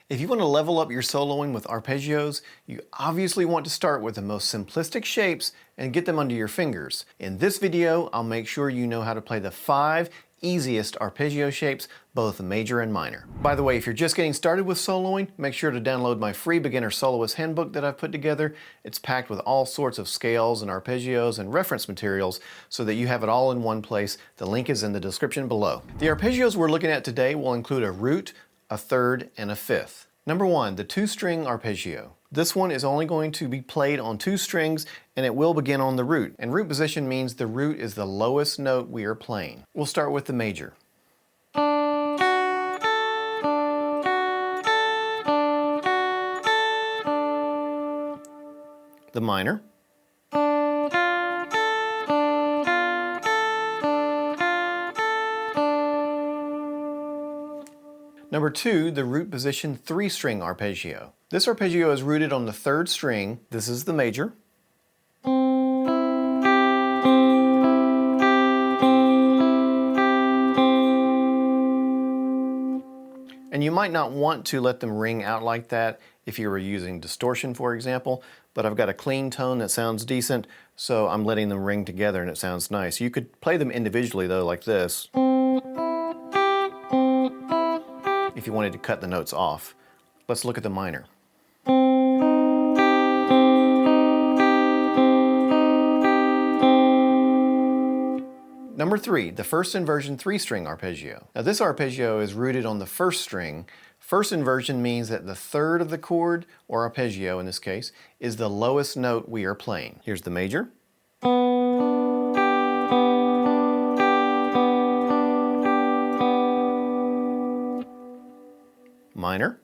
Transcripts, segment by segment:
If you want to level up your soloing with arpeggios, you obviously want to start with the most simplistic shapes and get them under your fingers. In this video, I'll make sure you know how to play the 5 easiest arpeggio shapes, both major and minor. By the way, if you're just getting started with soloing, make sure to download my free beginner soloist handbook that I've put together. It's packed with all sorts of scales and arpeggios and reference materials so that you have it all in one place. The link is in the description below. The arpeggios we're looking at today will include a root, a third, and a fifth. Number 1, the 2-string arpeggio. This one is only going to be played on 2 strings and it will begin on the root. And root position means the root is the lowest note we are playing. We'll start with the major. The minor. Number 2, the root position 3-string arpeggio. This arpeggio is rooted on the 3rd string. This is the major. And you might not want to let them ring out like that if you were using distortion, for example, but I've got a clean tone that sounds decent, so I'm letting them ring together and it sounds nice. You could play them individually though, like this, if you wanted to cut the notes off. Let's look at the minor. Number 3, the first inversion 3-string arpeggio. Now this arpeggio is rooted on the 1st string. First inversion means that the 3rd of the chord, or arpeggio in this case, is the lowest note we are playing. Here's the major. Minor.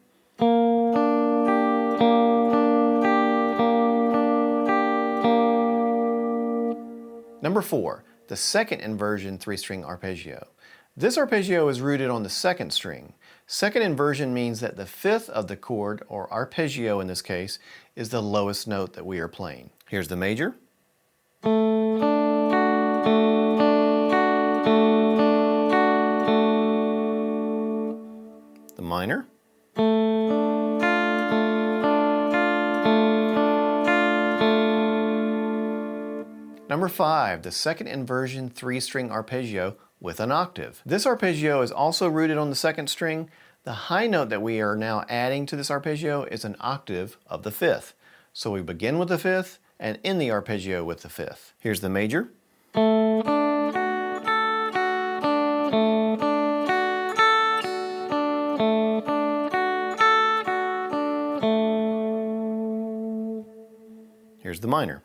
Number 4, the second inversion 3-string arpeggio. This arpeggio is rooted on the 2nd string. Second inversion means that the 5th of the chord, or arpeggio in this case, is the lowest note that we are playing. Here's the major. The minor. Number 5, the second inversion 3-string arpeggio with an octave. This arpeggio is also rooted on the 2nd string. The high note that we are now adding to this arpeggio is an octave of the 5th. So we begin with the 5th and end the arpeggio with the 5th. Here's the major. Here's the minor.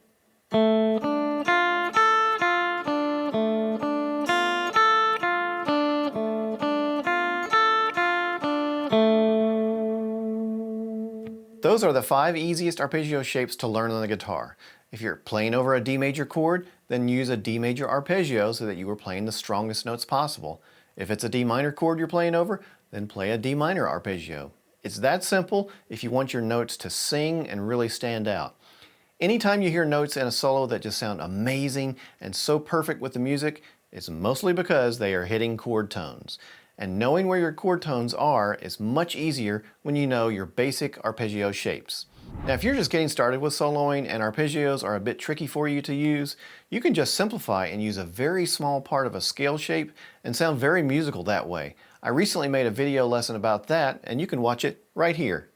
Those are the 5 easiest arpeggio shapes to learn on the guitar. If you're playing over a D major chord, then use a D major arpeggio so that you are playing the strongest notes possible. If it's a D minor chord you're playing over, then play a D minor arpeggio. It's that simple if you want your notes to sing and really stand out. Anytime you hear notes in a solo that just sound amazing and so perfect with the music, it's mostly because they are hitting chord tones. And knowing where your chord tones are is much easier when you know your basic arpeggio shapes. Now if you're just getting started with soloing and arpeggios are a bit tricky for you to use, you can just simplify and use a very small part of a scale shape and sound very musical that way. I recently made a video lesson about that and you can watch it right here.